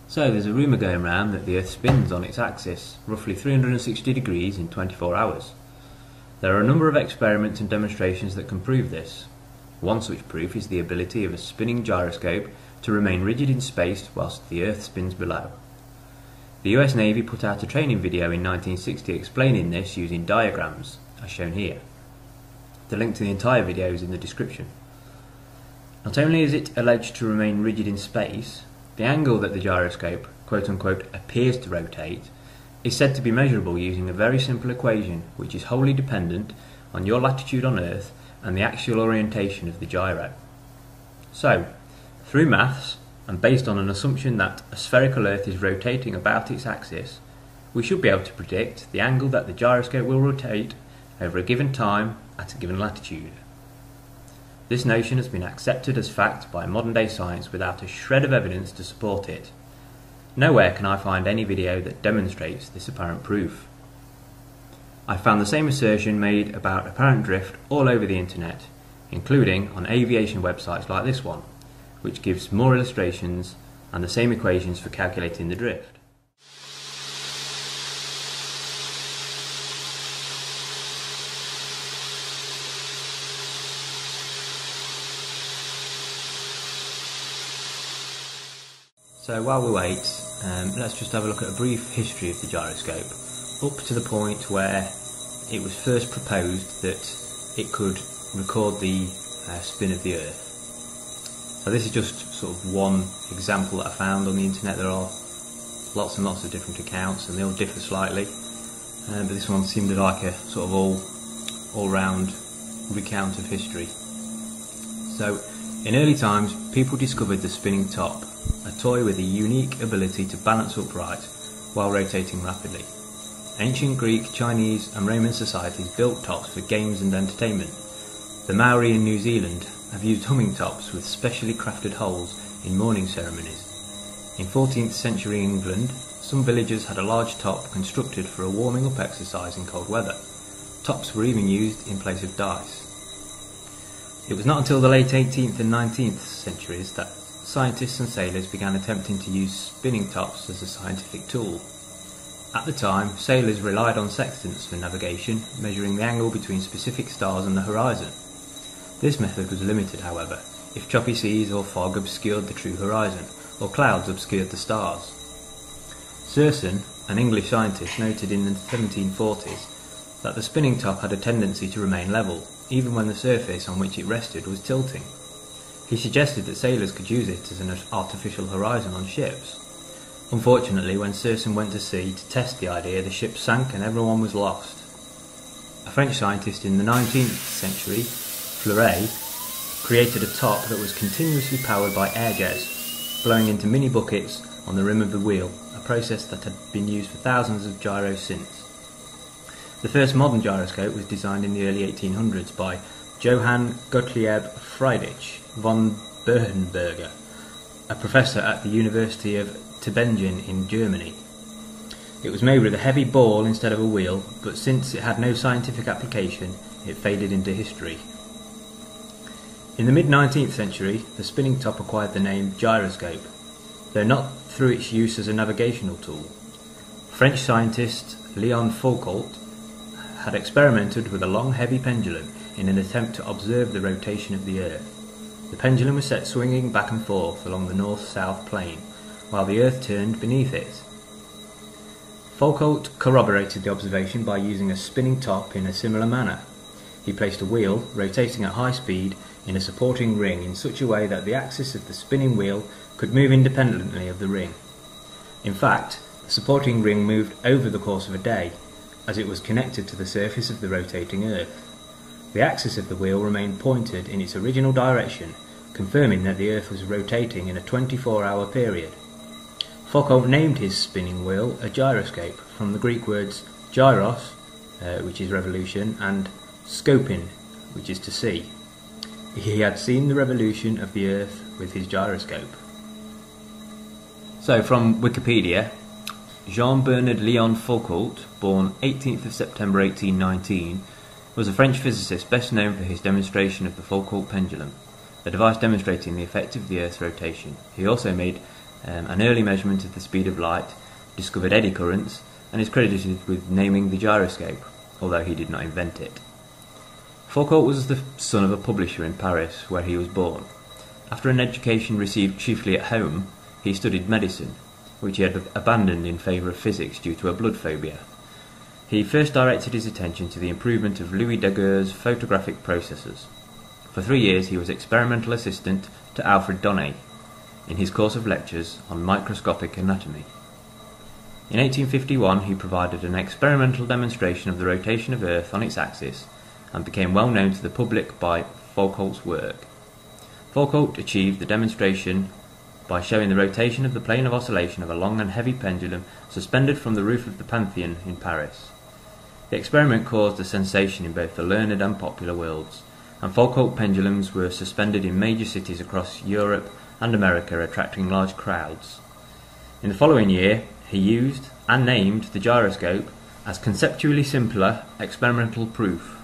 So there's a rumour going around that the Earth spins on its axis, roughly 360 degrees in 24 hours. There are a number of experiments and demonstrations that can prove this. One such proof is the ability of a spinning gyroscope to remain rigid in space whilst the Earth spins below. The US Navy put out a training video in 1960 explaining this using diagrams, as shown here. The link to the entire video is in the description. Not only is it alleged to remain rigid in space, the angle that the gyroscope quote-unquote appears to rotate is said to be measurable using a very simple equation which is wholly dependent on your latitude on Earth and the axial orientation of the gyro. So, through maths, and based on an assumption that a spherical Earth is rotating about its axis, we should be able to predict the angle that the gyroscope will rotate over a given time at a given latitude. This notion has been accepted as fact by modern-day science without a shred of evidence to support it. Nowhere can I find any video that demonstrates this apparent proof. I found the same assertion made about apparent drift all over the internet, including on aviation websites like this one, which gives more illustrations and the same equations for calculating the drift. So while we wait, let's just have a look at a brief history of the gyroscope, up to the point where it was first proposed that it could record the spin of the Earth. So this is just sort of one example that I found on the internet. There are lots and lots of different accounts and they all differ slightly, but this one seemed like a sort of all-round recount of history. So in early times, people discovered the spinning top, a toy with a unique ability to balance upright while rotating rapidly. Ancient Greek, Chinese and Roman societies built tops for games and entertainment. The Maori in New Zealand have used humming tops with specially crafted holes in mourning ceremonies. In 14th century England, some villages had a large top constructed for a warming up exercise in cold weather. Tops were even used in place of dice. It was not until the late 18th and 19th centuries that scientists and sailors began attempting to use spinning tops as a scientific tool. At the time, sailors relied on sextants for navigation, measuring the angle between specific stars and the horizon. This method was limited, however, if choppy seas or fog obscured the true horizon, or clouds obscured the stars. Serson, an English scientist, noted in the 1740s that the spinning top had a tendency to remain level, even when the surface on which it rested was tilting. He suggested that sailors could use it as an artificial horizon on ships. Unfortunately, when Serson went to sea to test the idea, the ship sank and everyone was lost. A French scientist in the 19th century, Fleuret, created a top that was continuously powered by air jets, blowing into mini buckets on the rim of the wheel, a process that had been used for thousands of gyros since. The first modern gyroscope was designed in the early 1800s by Johann Gottlieb Friedrich von Bernberger, a professor at the University of Tübingen in Germany. It was made with a heavy ball instead of a wheel, but since it had no scientific application, it faded into history. In the mid-19th century, the spinning top acquired the name gyroscope, though not through its use as a navigational tool. French scientist Leon Foucault had experimented with a long, heavy pendulum in an attempt to observe the rotation of the Earth. The pendulum was set swinging back and forth along the north-south plane, while the Earth turned beneath it. Foucault corroborated the observation by using a spinning top in a similar manner. He placed a wheel, rotating at high speed, in a supporting ring in such a way that the axis of the spinning wheel could move independently of the ring. In fact, the supporting ring moved over the course of a day, as it was connected to the surface of the rotating Earth. The axis of the wheel remained pointed in its original direction, confirming that the Earth was rotating in a 24-hour period. Foucault named his spinning wheel a gyroscope, from the Greek words gyros, which is revolution, and skopin, which is to see. He had seen the revolution of the Earth with his gyroscope. So from Wikipedia, Jean-Bernard Leon Foucault, born 18th of September 1819, was a French physicist best known for his demonstration of the Foucault pendulum, a device demonstrating the effect of the Earth's rotation. He also made an early measurement of the speed of light, discovered eddy currents, and is credited with naming the gyroscope, although he did not invent it. Foucault was the son of a publisher in Paris, where he was born. After an education received chiefly at home, he studied medicine, which he had abandoned in favour of physics due to a blood phobia. He first directed his attention to the improvement of Louis Daguerre's photographic processes. For 3 years he was experimental assistant to Alfred Donné in his course of lectures on microscopic anatomy. In 1851 he provided an experimental demonstration of the rotation of Earth on its axis and became well known to the public by Foucault's work. Foucault achieved the demonstration by showing the rotation of the plane of oscillation of a long and heavy pendulum suspended from the roof of the Pantheon in Paris. The experiment caused a sensation in both the learned and popular worlds, and Foucault pendulums were suspended in major cities across Europe and America, attracting large crowds. In the following year, he used and named the gyroscope as conceptually simpler experimental proof.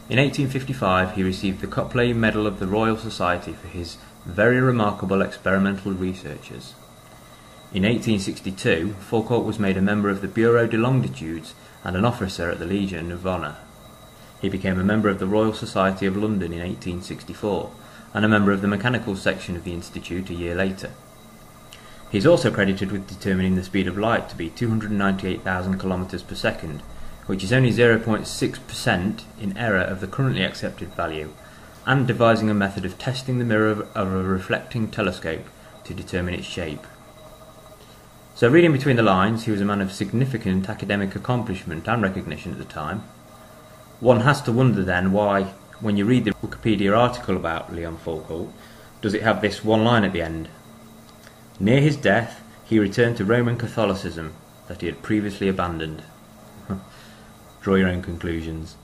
In 1855 he received the Copley Medal of the Royal Society for his very remarkable experimental researches. In 1862 Foucault was made a member of the Bureau de Longitudes and an officer at the Legion of Honour. He became a member of the Royal Society of London in 1864 and a member of the mechanical section of the Institute a year later. He is also credited with determining the speed of light to be 298,000 km per second, which is only 0.6% in error of the currently accepted value, and devising a method of testing the mirror of a reflecting telescope to determine its shape. So, reading between the lines, he was a man of significant academic accomplishment and recognition at the time. One has to wonder then why, when you read the Wikipedia article about Leon Foucault, does it have this one line at the end? Near his death, he returned to Roman Catholicism that he had previously abandoned. Draw your own conclusions.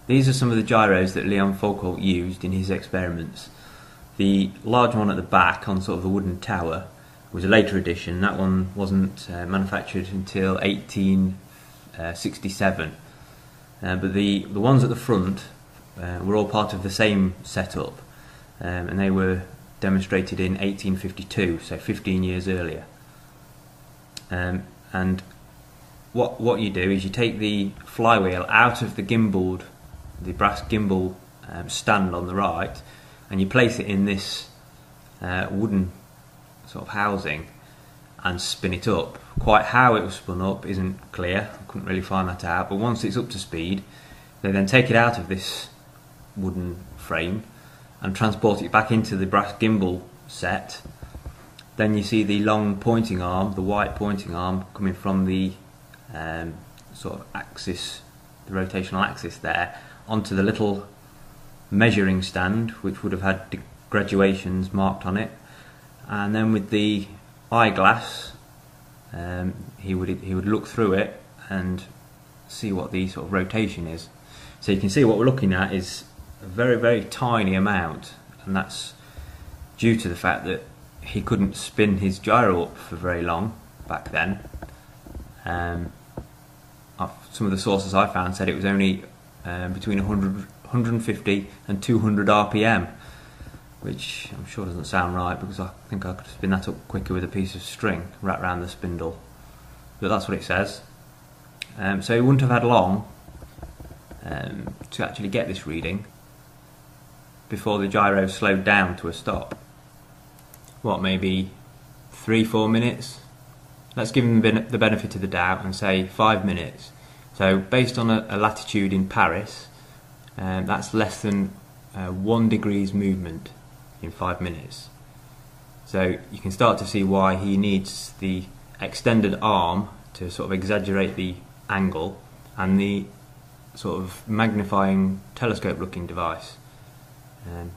These are some of the gyros that Leon Foucault used in his experiments. The large one at the back on sort of a wooden tower was a later addition. That one wasn't manufactured until 1867. But the ones at the front were all part of the same setup, and they were demonstrated in 1852, so 15 years earlier. And what you do is you take the flywheel out of the gimbaled, the brass gimbal stand on the right, and you place it in this wooden sort of housing and spin it up. Quite how it was spun up isn't clear, I couldn't really find that out, but once it's up to speed, they then take it out of this wooden frame and transport it back into the brass gimbal set. Then you see the long pointing arm, the white pointing arm, coming from the sort of axis, the rotational axis there, onto the little measuring stand, which would have had graduations marked on it. And then with the eyeglass, he would look through it and see what the sort of rotation is. So you can see what we're looking at is a very, very tiny amount, and that's due to the fact that he couldn't spin his gyro up for very long back then. Some of the sources I found said it was only between 150 and 200 RPM, which I'm sure doesn't sound right, because I think I could spin that up quicker with a piece of string wrapped around the spindle. But that's what it says. So he wouldn't have had long to actually get this reading before the gyro slowed down to a stop. What, maybe 3-4 minutes? Let's give him the benefit of the doubt and say 5 minutes. So based on a latitude in Paris, that's less than 1 degree's movement in 5 minutes. So you can start to see why he needs the extended arm to sort of exaggerate the angle, and the sort of magnifying telescope looking device,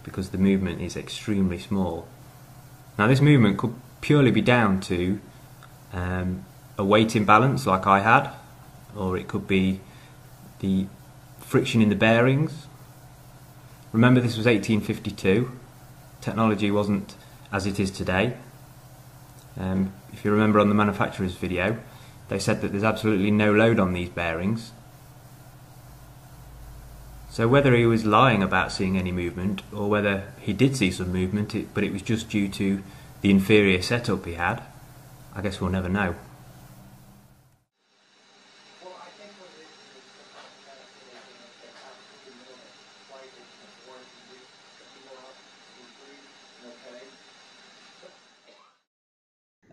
because the movement is extremely small. Now this movement could purely be down to a weight imbalance like I had, or it could be the friction in the bearings. Remember, this was 1852, technology wasn't as it is today, If you remember on the manufacturer's video, they said that there's absolutely no load on these bearings. So whether he was lying about seeing any movement, or whether he did see some movement, but it was just due to the inferior setup he had, I guess we'll never know.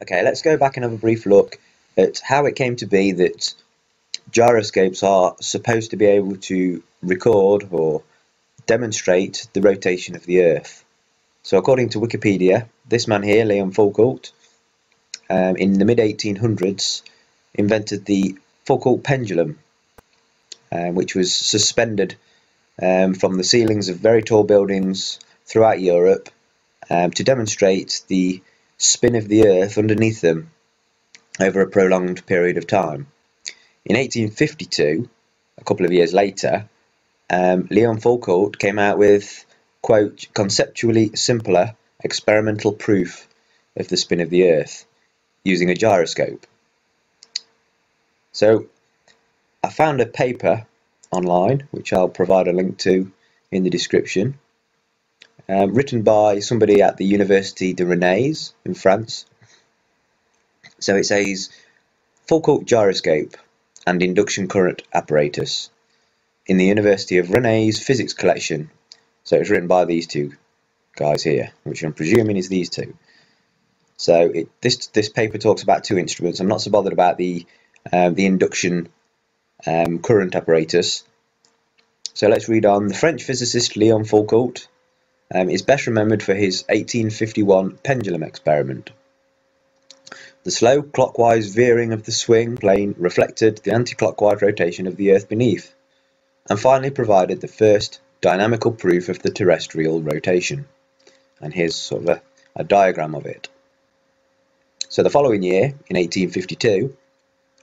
Okay, let's go back and have a brief look at how it came to be that gyroscopes are supposed to be able to record or demonstrate the rotation of the Earth. So according to Wikipedia, this man here, Leon Foucault, in the mid-1800s invented the Foucault pendulum, which was suspended from the ceilings of very tall buildings throughout Europe to demonstrate the spin of the Earth underneath them over a prolonged period of time. In 1852, a couple of years later, Leon Foucault came out with, quote, conceptually simpler experimental proof of the spin of the Earth using a gyroscope. So I found a paper online, which I'll provide a link to in the description, written by somebody at the Université de Rennes in France. So it says, Foucault gyroscope and induction current apparatus in the University of Rennes physics collection. So it's written by these two guys here, which I'm presuming is these two. So this paper talks about two instruments. I'm not so bothered about the induction current apparatus. So let's read on. The French physicist Leon Foucault is best remembered for his 1851 pendulum experiment. The slow clockwise veering of the swing plane reflected the anti-clockwise rotation of the Earth beneath, and finally provided the first dynamical proof of the terrestrial rotation. And here's sort of a diagram of it. So the following year, in 1852,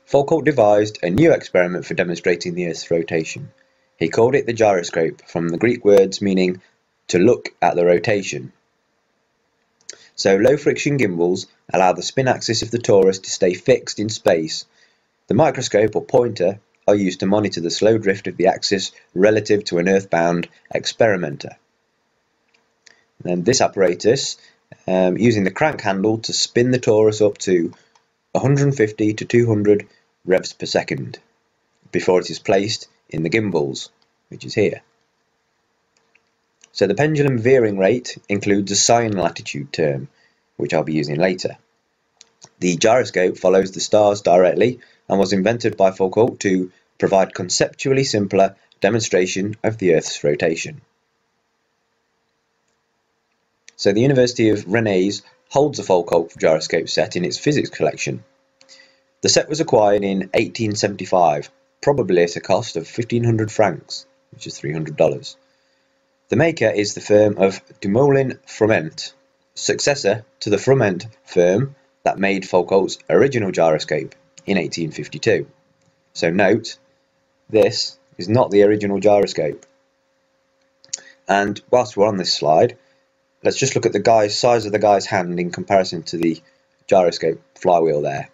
Foucault devised a new experiment for demonstrating the Earth's rotation. He called it the gyroscope, from the Greek words meaning to look at the rotation. So low friction gimbals allow the spin axis of the torus to stay fixed in space. The microscope or pointer are used to monitor the slow drift of the axis relative to an earthbound experimenter. And this apparatus, using the crank handle to spin the torus up to 150 to 200 revs per second before it is placed in the gimbals, which is here. So the pendulum veering rate includes a sine latitude term, which I'll be using later. The gyroscope follows the stars directly and was invented by Foucault to provide conceptually simpler demonstration of the Earth's rotation. So the University of Rennes holds a Foucault gyroscope set in its physics collection. The set was acquired in 1875, probably at a cost of 1,500 francs, which is $300. The maker is the firm of Dumoulin-Froment, successor to the Froment firm that made Foucault's original gyroscope in 1852. So note, this is not the original gyroscope. And whilst we're on this slide, let's just look at the size of the guy's hand in comparison to the gyroscope flywheel there.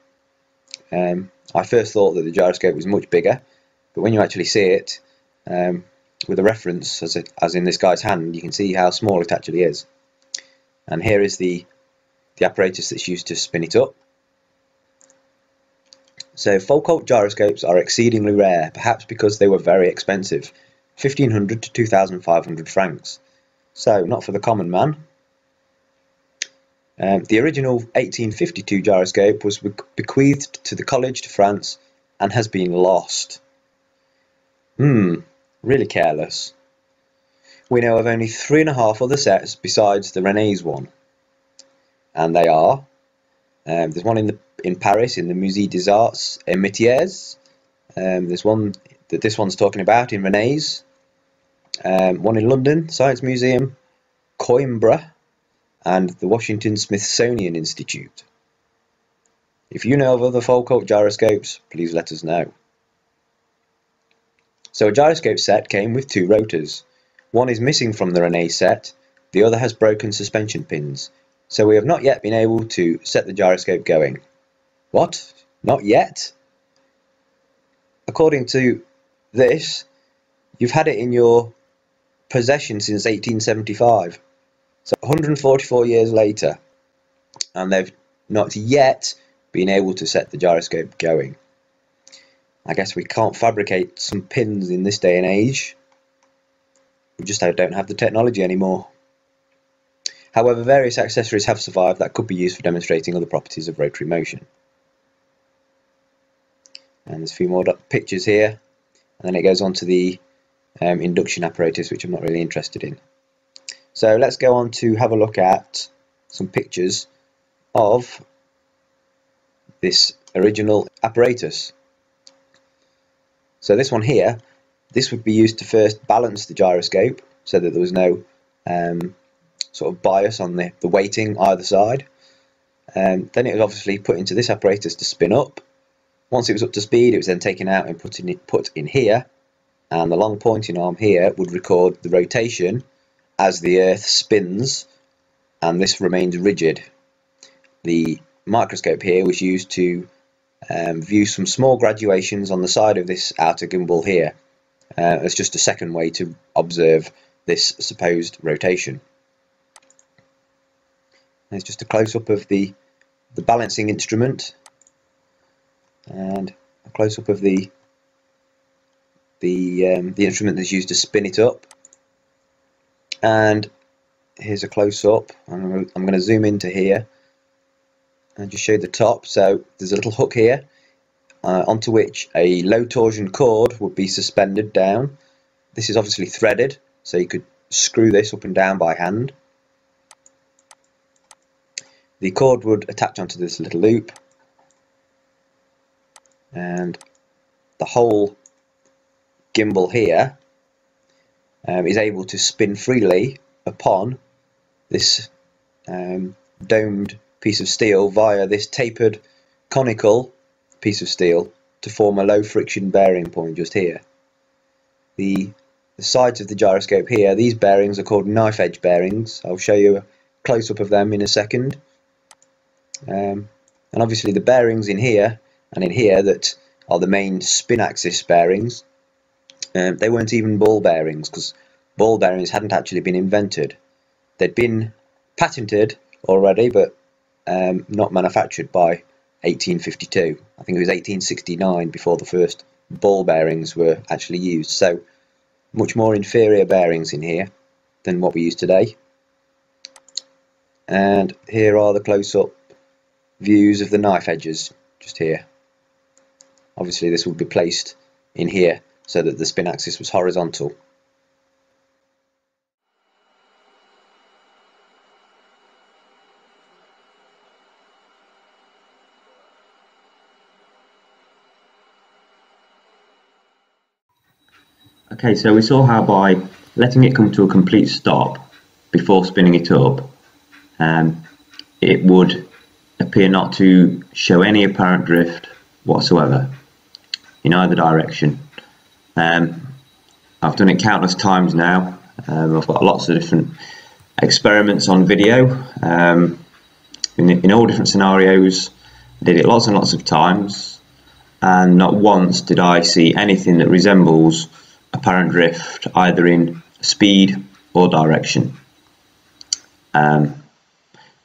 I first thought that the gyroscope was much bigger, but when you actually see it, with a reference as in this guy's hand, you can see how small it actually is. And here is the apparatus that's used to spin it up. So Foucault gyroscopes are exceedingly rare, perhaps because they were very expensive, 1,500 to 2,500 francs. So not for the common man. The original 1852 gyroscope was bequeathed to the College de France and has been lost. Really careless. We know of only 3.5 other sets besides the Rennes one, and they are there's one in Paris in the Musée des Arts et Métiers. There's one that this one's talking about in Rennes. One in London Science Museum, Coimbra, and the Washington Smithsonian Institute. If you know of other Foucault gyroscopes, please let us know. So a gyroscope set came with 2 rotors. One is missing from the Rennes set, the other has broken suspension pins. So we have not yet been able to set the gyroscope going. What? Not yet? According to this, you've had it in your possession since 1875. So 144 years later, and they've not yet been able to set the gyroscope going. I guess we can't fabricate some pins in this day and age. We just don't have the technology anymore. However, various accessories have survived that could be used for demonstrating other properties of rotary motion. And there's a few more pictures here, and then it goes on to the induction apparatus, which I'm not really interested in. So let's go on to have a look at some pictures of this original apparatus. So this one here, this would be used to first balance the gyroscope so that there was no sort of bias on the weighting either side. Then it was obviously put into this apparatus to spin up. Once it was up to speed, it was then taken out and put in here, and the long pointing arm here would record the rotation as the Earth spins, and this remains rigid. The microscope here was used to view some small graduations on the side of this outer gimbal here. It's just a second way to observe this supposed rotation. There's just a close-up of the balancing instrument, and a close-up of the instrument that's used to spin it up. And here's a close-up. I'm going to zoom into here and just show the top. So there's a little hook here onto which a low torsion cord would be suspended down. This is obviously threaded, so you could screw this up and down by hand. The cord would attach onto this little loop, and the whole gimbal here is able to spin freely upon this domed piece of steel via this tapered conical piece of steel to form a low friction bearing point just here. The sides of the gyroscope here, these bearings are called knife edge bearings. I'll show you a close-up of them in a second. And obviously the bearings in here and in here that are the main spin axis bearings, they weren't even ball bearings, because ball bearings hadn't actually been invented. They'd been patented already, but not manufactured by 1852. I think it was 1869 before the first ball bearings were actually used. So much more inferior bearings in here than what we use today. And here are the close-up views of the knife edges just here. Obviously this would be placed in here so that the spin axis was horizontal. Okay, so we saw how by letting it come to a complete stop before spinning it up, it would appear not to show any apparent drift whatsoever in either direction. I've done it countless times now. I've got lots of different experiments on video in all different scenarios. I did it lots and lots of times, and not once did I see anything that resembles apparent drift either in speed or direction.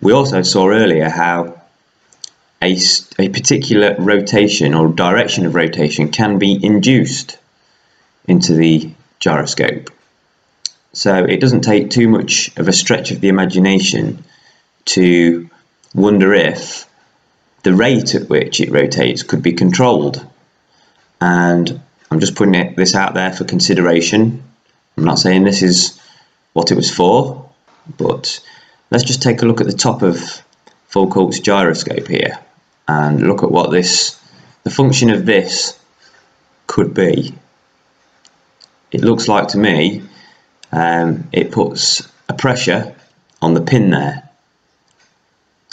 We also saw earlier how a particular rotation or direction of rotation can be induced into the gyroscope. So it doesn't take too much of a stretch of the imagination to wonder if the rate at which it rotates could be controlled. And I'm just putting this out there for consideration. I'm not saying this is what it was for, but let's just take a look at the top of Foucault's gyroscope here and look at what the function of this could be. It looks like to me it puts a pressure on the pin there,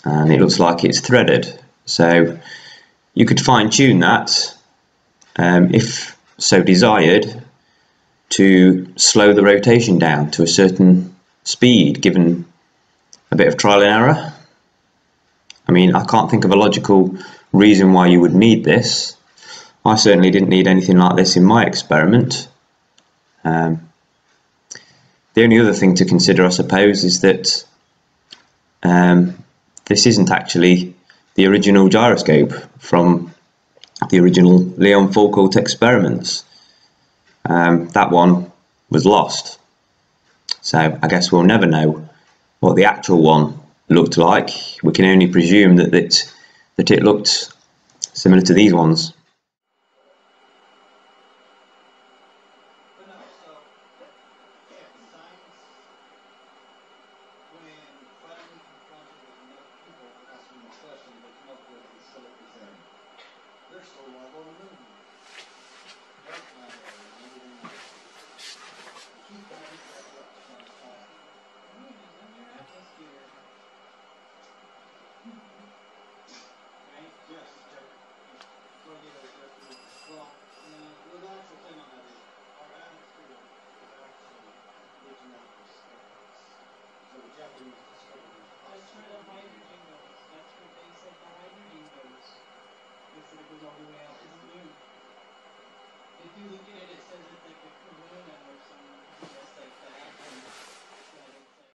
and it looks like it's threaded. So you could fine-tune that if so desired to slow the rotation down to a certain speed given a bit of trial and error. I mean, I can't think of a logical reason why you would need this. I certainly didn't need anything like this in my experiment. The only other thing to consider, I suppose, is that this isn't actually the original gyroscope from the original Leon Foucault experiments. That one was lost, so I guess we'll never know what the actual one looked like. We can only presume that it looked similar to these ones.